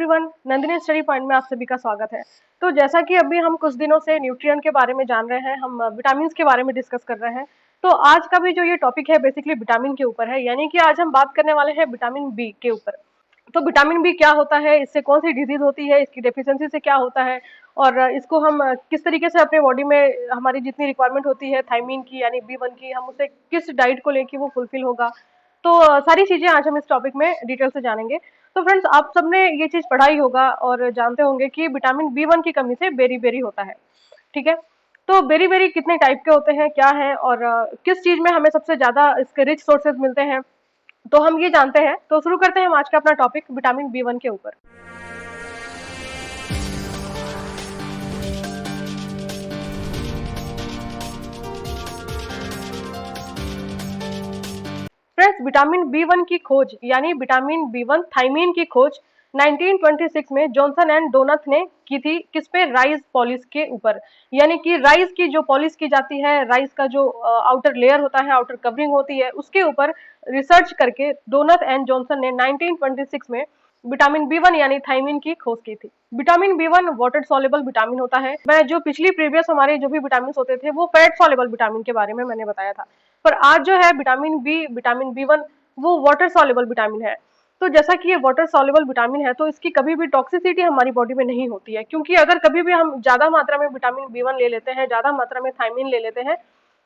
Everyone, Nandini study point में आप सभी का स्वागत है। तो जैसा कि अभी हम कुछ दिनों से न्यूट्रिएंट के बारे में जान रहे हैं, हम विटामिन के बारे में डिस्कस कर रहे हैं। तो आज का भी जो ये टॉपिक है बेसिकली विटामिन के ऊपर है, यानी कि आज हम बात करने वाले हैं विटामिन बी के ऊपर। तो विटामिन बी क्या होता है, इससे कौन सी डिजीज होती है, इसकी डेफिशिएंसी से क्या होता है, और इसको हम किस तरीके से अपने बॉडी में हमारी जितनी रिक्वायरमेंट होती है थायमीन की यानी B1 की, हम उसे किस डाइट को लेके वो फुलफिल होगा। तो सारी चीजें आज हम इस टॉपिक में डिटेल से जानेंगे। तो फ्रेंड्स, आप सबने ये चीज पढ़ा ही होगा और जानते होंगे कि विटामिन B1 की कमी से बेरी बेरी होता है। ठीक है, तो बेरी बेरी कितने टाइप के होते हैं, क्या है, और किस चीज में हमें सबसे ज्यादा इसके रिच सोर्सेज मिलते हैं, तो हम ये जानते हैं। तो शुरू करते हैं हम आज का अपना टॉपिक विटामिन B1 के ऊपर। फ्रेंड्स, विटामिन B1 की खोज यानी विटामिन B1 थायमीन की खोज 1926 में जॉनसन एंड डोनथ ने की थी। किस पे? राइस पॉलिश के ऊपर। यानी कि राइस की जो पॉलिश की जाती है, राइस का जो आउटर लेयर होता है, आउटर कवरिंग होती है, उसके ऊपर रिसर्च करके डोनथ एंड जॉनसन ने 1926 में विटामिन B1 यानी थायमीन की खोज की थी। Vitamin B1 water soluble vitamin होता है। मैं जो पिछली प्रीवियस हमारे जो भी विटामिन होते थे वो फैट सॉल्युबल विटामिन के बारे में मैंने बताया था, पर आज जो है विटामिन B1 वो वाटर सॉल्युबल विटामिन है। तो जैसा कि ये वाटर सॉल्युबल विटामिन है तो इसकी कभी भी टॉक्सिसिटी हमारी बॉडी में नहीं होती है, क्योंकि अगर कभी भी हम ज्यादा मात्रा में विटामिन B1 ले लेते हैं, ज्यादा मात्रा में थायमीन ले लेते हैं,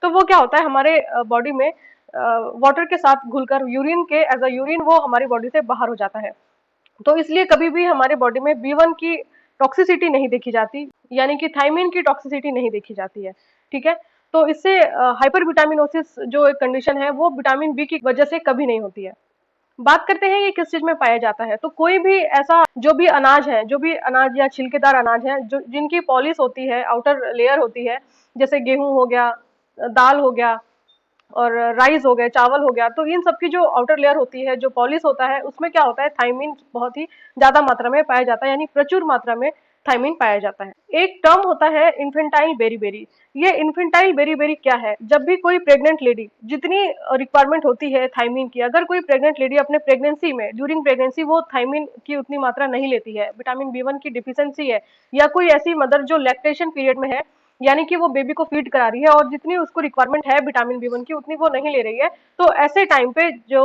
तो वो क्या होता है, हमारे बॉडी में वाटर के साथ घुलकर यूरिन के एज अ यूरिन वो हमारी बॉडी से बाहर हो जाता है। तो इसलिए कभी भी हमारे बॉडी में B1 की टॉक्सिसिटी नहीं देखी जाती, यानी कि थायमीन की टॉक्सिसिटी नहीं देखी जाती है। ठीक है, तो इससे हाइपर विटामिनोसिस जो एक कंडीशन है वो विटामिन बी की वजह से कभी नहीं होती है। बात करते हैं ये किस चीज में पाया जाता है। तो कोई भी ऐसा जो भी अनाज या छिलकेदार अनाज है जो जिनकी पॉलिश होती है, आउटर लेयर होती है, जैसे गेहूं हो गया, दाल हो गया, और राइस हो गए, चावल हो गया, तो इन सब की जो आउटर लेयर होती है, जो पॉलिश होता है, उसमें क्या होता है, थायमीन बहुत ही ज्यादा मात्रा में पाया जाता है, यानी प्रचुर मात्रा में थायमीन पाया जाता है। एक टर्म होता है इन्फेंटाइल बेरीबेरी। ये इन्फेंटाइल बेरीबेरी क्या है? जब भी कोई प्रेग्नेंट लेडी, जितनी रिक्वायरमेंट होती है थायमीन की, अगर कोई प्रेग्नेंट लेडी अपने प्रेगनेंसी में ड्यूरिंग प्रेगनेंसी वो थायमीन की उतनी मात्रा नहीं लेती है, विटामिन B1 की डिफिशियंसी है, या कोई ऐसी मदर जो लैक्टेशन पीरियड में है, यानी कि वो बेबी को फीड करा रही है और जितनी उसको रिक्वायरमेंट है विटामिन B1 की उतनी वो नहीं ले रही है, तो ऐसे टाइम पे जो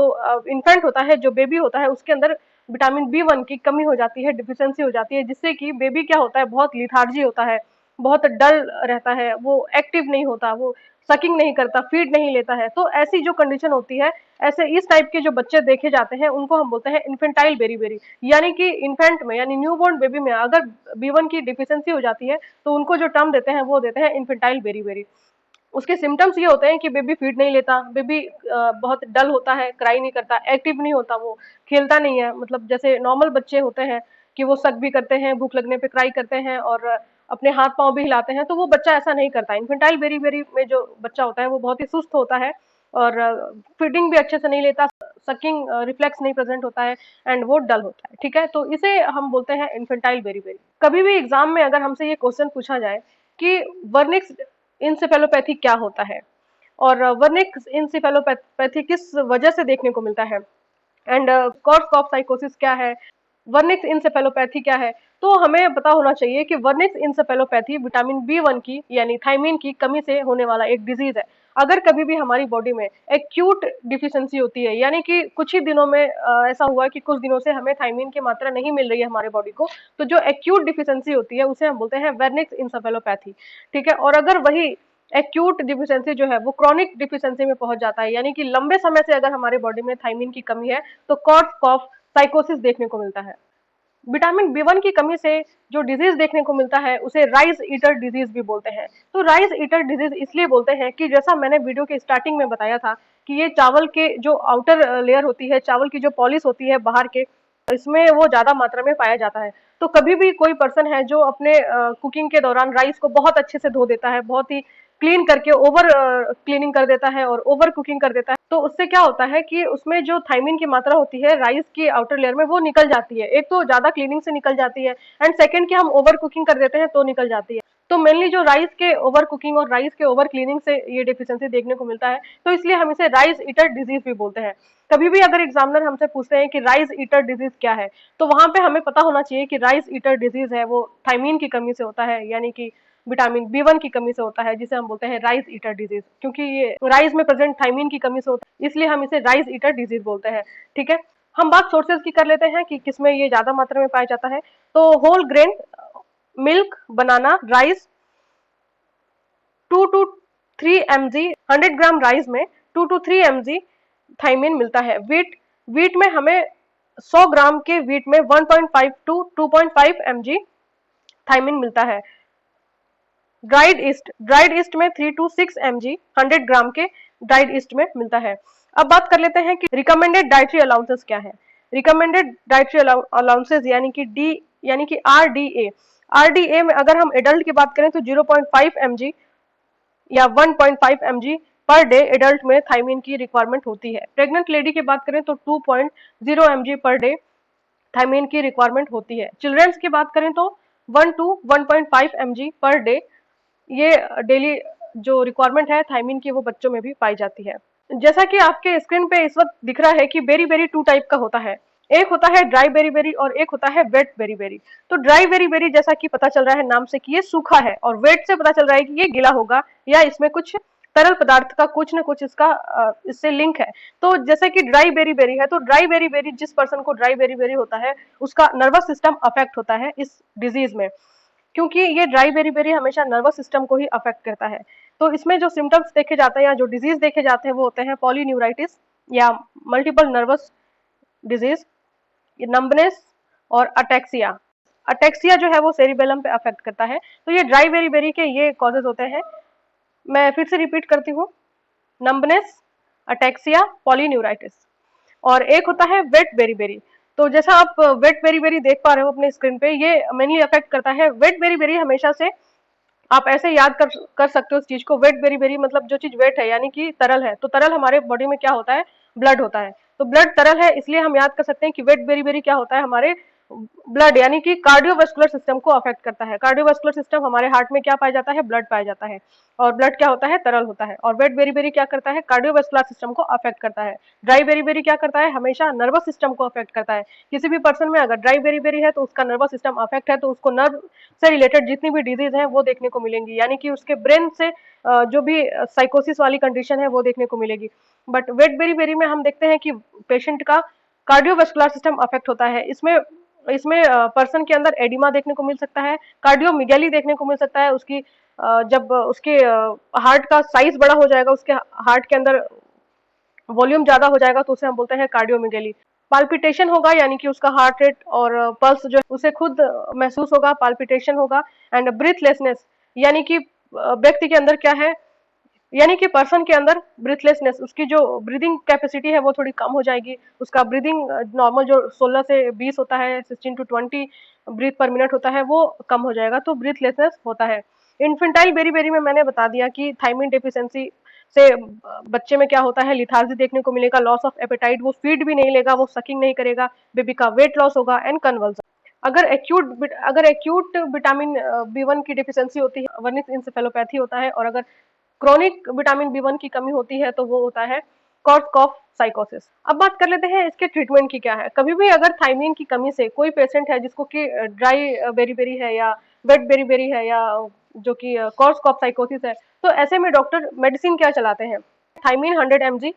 इन्फेंट होता है, जो बेबी होता है, उसके अंदर विटामिन B1 की कमी हो जाती है, डिफिशियंसी हो जाती है, जिससे कि बेबी क्या होता है, बहुत लिथार्जी होता है, बहुत डल रहता है, वो एक्टिव नहीं होता, वो सकिंग नहीं करता, फीड नहीं लेता है। तो ऐसी जो कंडीशन होती है, ऐसे इस टाइप के जो बच्चे देखे जाते हैं उनको हम बोलते हैं इन्फेंटाइल बेरीबेरी। यानी कि इन्फेंट में यानी न्यूबॉर्न बेबी में अगर B1 की डिफिशियंसी हो जाती है तो उनको जो टर्म देते हैं वो देते हैं इन्फेंटाइल बेरीबेरी। उसके सिम्टम्स ये होते हैं कि बेबी फीड नहीं लेता, बेबी बहुत डल होता है, क्राई नहीं करता, एक्टिव नहीं होता, वो खेलता नहीं है, मतलब जैसे नॉर्मल बच्चे होते हैं कि वो सक भी करते हैं, भूख लगने पे क्राई करते हैं और अपने हाथ पांव भी हिलाते हैं, तो वो बच्चा ऐसा नहीं करता। इन्फेंटाइल बेरीबेरी में जो बच्चा होता है वो बहुत ही सुस्त होता है और फीडिंग भी अच्छे से नहीं लेता, सकिंग रिफ्लेक्स नहीं प्रेजेंट होता है, एंड वो डल होता है। ठीक है, तो इसे हम बोलते हैं इन्फेंटाइल बेरीबेरी। कभी भी एग्जाम में अगर हमसे ये क्वेश्चन पूछा जाए कि वर्निक्स इंसेफेलोपैथी क्या होता है और वर्निक्स इंसेफेलोपैथी किस वजह से देखने को मिलता है, एंड कोर्स ऑफ साइकोसिस क्या है, वर्निक्स इंसेफेलोपैथी क्या है, तो हमें पता होना चाहिए कि वर्निक्स इंसेफेलोपैथी विटामिन B1 की यानी थायमीन की कमी से होने वाला एक डिजीज है। अगर कभी भी हमारी बॉडी में एक्यूट डिफिशियंसी होती है, यानी कि कुछ ही दिनों में ऐसा हुआ कि कुछ दिनों से हमें थायमीन की मात्रा नहीं मिल रही है हमारे बॉडी को, तो जो एक्यूट डिफिशियंसी होती है उसे हम बोलते हैं वर्निक्स इंसेफेलोपैथी। ठीक है, और अगर वही एक्यूट डिफिशियंसी जो है वो क्रॉनिक डिफिशियंसी में पहुंच जाता है, यानी कि लंबे समय से अगर हमारे बॉडी में थायमीन की कमी है, तो कॉर्स कॉफ साइकोसिस देखने को मिलता है। विटामिन B1 की कमी से जो डिजीज देखने को मिलता है उसे राइस ईटर डिजीज भी बोलते हैं। तो राइस ईटर डिजीज इसलिए बोलते हैं कि जैसा मैंने वीडियो के स्टार्टिंग में बताया था कि ये चावल के जो आउटर लेयर होती है, चावल की जो पॉलिश होती है बाहर के, इसमें वो ज्यादा मात्रा में पाया जाता है। तो कभी भी कोई पर्सन है जो अपने कुकिंग के दौरान राइस को बहुत अच्छे से धो देता है, बहुत ही क्लीन करके ओवर क्लीनिंग कर देता है और ओवर कुकिंग कर देता है, तो उससे क्या होता है कि उसमें जो थायमीन की मात्रा होती है राइस की आउटर लेयर में वो निकल जाती है। एक तो ज्यादा क्लीनिंग से निकल जाती है, एंड सेकंड कि हम ओवर कुकिंग कर देते हैं तो निकल जाती है। तो मेनली जो राइस के ओवर कुकिंग और राइस के ओवर क्लीनिंग से ये डिफिशियंसी देखने को मिलता है, तो इसलिए हम इसे राइस ईटर डिजीज भी बोलते हैं। कभी भी अगर एग्जामिनर हमसे पूछते हैं कि राइस ईटर डिजीज क्या है, तो वहां पे हमें पता होना चाहिए कि राइस ईटर डिजीज है वो थायमीन की कमी से होता है, यानी कि विटामिन B1 की कमी से होता है, जिसे हम बोलते हैं राइस ईटर डिजीज। क्योंकि ये राइस में प्रेजेंट थायमीन की कमी से होता है, इसलिए हम इसे राइस ईटर डिजीज बोलते हैं। ठीक है, हम बात सोर्सेज की कर लेते हैं कि किसमें ये ज्यादा मात्रा में पाया जाता है। तो whole grain milk, banana, rice 2 to 3 mg 100 gram rice में 2 to 3 mg थाइमिन मिलता है। वीट में हमें 100 ग्राम के वीट में 1.5 to 2.5 mg थाइमिन मिलता है। ड्राइड ईस्ट में 3 to 6 mg 100 ग्राम के ड्राइड ईस्ट में मिलता है। अब बात कर लेते हैं कि रिकमेंडेड डाइटरी अलाउंसेस क्या है। रिकमेंडेड डाइटरी अलाउंसेस यानी कि आरडीए में अगर हम एडल्ट की बात करें तो 0.5 mg या 1.5 mg पर डे एडल्ट में थाइमिन की रिक्वायरमेंट होती है। प्रेग्नेंट लेडी की बात करें तो 2.0 mg पर डे थाइमिन की रिक्वायरमेंट होती है। चिल्ड्रंस की बात करें तो 1 to 1.5 mg पर डे ये डेली जो रिक्वायरमेंट है थाइमिन की वो बच्चों में भी पाई जाती है। जैसा कि आपके स्क्रीन पे इस वक्त दिख रहा है कि बेरी बेरी 2 टाइप का होता है, एक होता है ड्राई बेरी बेरी और एक होता है वेट बेरी बेरी। तो ड्राई बेरी बेरी जैसा कि पता चल रहा है नाम से कि ये सूखा है, और वेट से पता चल रहा है कि ये गीला होगा या इसमें कुछ तरल पदार्थ का कुछ न कुछ इससे लिंक है। तो जैसे कि ड्राई बेरी बेरी है, तो ड्राई बेरी बेरी जिस पर्सन को ड्राई बेरी बेरी होता है उसका नर्वस सिस्टम अफेक्ट होता है इस डिजीज में, क्योंकि ये ड्राई बेरी बेरी हमेशा नर्वस सिस्टम को ही अफेक्ट करता है। तो इसमें जो सिम्टम्स देखे जाते हैं या जो डिजीज देखे जाते हैं वो होते हैं पॉलीन्यूराइटिस या मल्टीपल नर्वस डिजीज, नंबनेस और अटेक्सिया। अटेक्सिया जो है वो सेरिबेलम पे अफेक्ट करता है। तो ये ड्राई बेरी बेरी के ये कॉजेज होते हैं। मैं फिर से रिपीट करती हूँ, नंबनेस, अटेक्सिया, पॉलीन्यूराइटिस। और एक होता है वेट बेरी बेरी। तो जैसा आप वेट बेरी बेरी देख पा रहे हो अपने स्क्रीन पे, ये मेनली अफेक्ट करता है। वेट बेरी बेरी हमेशा से आप ऐसे याद कर सकते हो इस चीज को, वेट बेरी बेरी मतलब जो चीज वेट है यानी कि तरल है, तो तरल हमारे बॉडी में क्या होता है, ब्लड होता है। तो ब्लड तरल है, इसलिए हम याद कर सकते हैं कि वेट बेरी बेरी क्या होता है, हमारे ब्लड यानी कि कार्डियोवास्कुलर सिस्टम को अफेक्ट करता है। कार्डियोवास्कुलर सिस्टम हमारे हार्ट में क्या पाया जाता है, ब्लड पाया जाता है, और ब्लड क्या होता है, तरल होता है। और वेट बेरी बेरी क्या करता है, कार्डियोवास्कुलर सिस्टम को अफेक्ट करता है। ड्राई बेरी बेरी क्या करता है, हमेशा नर्वस सिस्टम को अफेक्ट करता है। किसी भी पर्सन में अगर ड्राई बेरी बेरी है तो उसका नर्वस सिस्टम अफेक्ट है, तो उसको नर्व से रिलेटेड जितनी भी डिजीज है वो देखने को मिलेंगी, यानी कि उसके ब्रेन से जो भी साइकोसिस वाली कंडीशन है वो देखने को मिलेगी। बट वेट बेरी बेरी में हम देखते हैं कि पेशेंट का कार्डियोवास्कुलर सिस्टम अफेक्ट होता है। इसमें इसमें पर्सन के अंदर एडिमा देखने को मिल सकता है, कार्डियोमिगैली देखने को मिल सकता है। उसकी जब उसके हार्ट का साइज बड़ा हो जाएगा, उसके हार्ट के अंदर वॉल्यूम ज्यादा हो जाएगा, तो उसे हम बोलते हैं कार्डियोमिगैली। पाल्पिटेशन होगा, यानी कि उसका हार्ट रेट और पल्स जो है उसे खुद महसूस होगा, पाल्पिटेशन होगा। एंड ब्रीथलेसनेस, यानी कि व्यक्ति के अंदर क्या है, यानी कि पर्सन के अंदर ब्रीथलेसनेस, उसकी जो ब्रीदिंग कैपेसिटी है वो थोड़ी कम हो जाएगी। उसका ब्रीदिंग नॉर्मल जो 16 से 20 होता है, 16 to 20 ब्रीथ पर मिनट होता है, वो कम हो जाएगा, तो ब्रीथलेसनेस होता है। इन्फेंटाइल बेरी बेरी में मैंने बता दिया कि थाइमिन डेफिशिएंसी से बच्चे में क्या होता है, लिथार्जी देखने को मिलेगा, लॉस ऑफ एपेटाइट, वो फीड भी नहीं लेगा, वो सकिंग नहीं करेगा, बेबी का वेट लॉस होगा, एंड कन्वर्जन। अगर एक्यूट विटामिन B1 की डिफिशियंसी होती है, वर्निस इंसेफेलोपैथी होता है। और अगर क्रोनिक विटामिन B1 की कमी होती है तो वो होता है कॉर्सकॉफ साइकोसिस। अब बात कर लेते हैं इसके ट्रीटमेंट की क्या है। कभी भी अगर थाइमिन की कमी से कोई पेशेंट है जिसको कि ड्राई बेरी बेरी है या वेट बेरी बेरी है या जो कि कॉर्सकॉफ साइकोसिस है, तो ऐसे में डॉक्टर मेडिसिन क्या चलाते हैं, थाइमिन 100 mg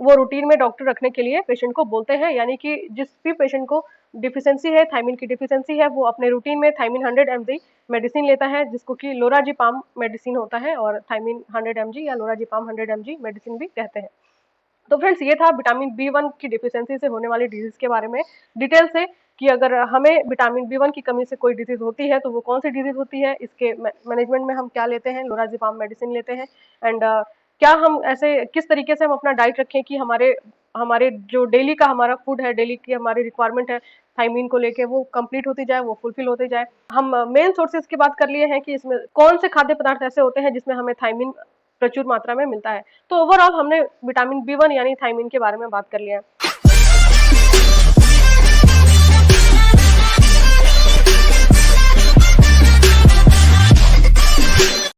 वो रूटीन में डॉक्टर रखने के लिए पेशेंट को बोलते हैं। यानी कि जिस भी पेशेंट को डिफिशियंसी है, थाइमिन की डिफिशियंसी है, वो अपने रूटीन में थाइमिन 100 mg मेडिसिन लेता है, जिसको कि लोराजिपाम मेडिसिन होता है, और थाइमिन 100 mg या लोराजिपाम 100 mg मेडिसिन भी कहते हैं। तो फ्रेंड्स, ये था विटामिन B1 की डिफिशियंसी से होने वाली डिजीज के बारे में डिटेल से, कि अगर हमें विटामिन B1 की कमी से कोई डिजीज होती है तो वो कौन सी डिजीज होती है, इसके मैनेजमेंट में हम क्या लेते हैं, लोराजिपाम मेडिसिन लेते हैं। एंड क्या हम ऐसे किस तरीके से हम अपना डाइट रखें कि हमारे हमारे जो डेली का हमारा फूड है, डेली की हमारी रिक्वायरमेंट है थाइमिन को लेके, वो कंप्लीट होती जाए, वो फुलफिल होती जाए। हम मेन सोर्सेज की बात कर लिए हैं कि इसमें कौन से खाद्य पदार्थ ऐसे होते हैं जिसमें हमें थाइमिन प्रचुर मात्रा में मिलता है। तो ओवरऑल हमने विटामिन B1 यानी थाइमिन के बारे में बात कर लिया है।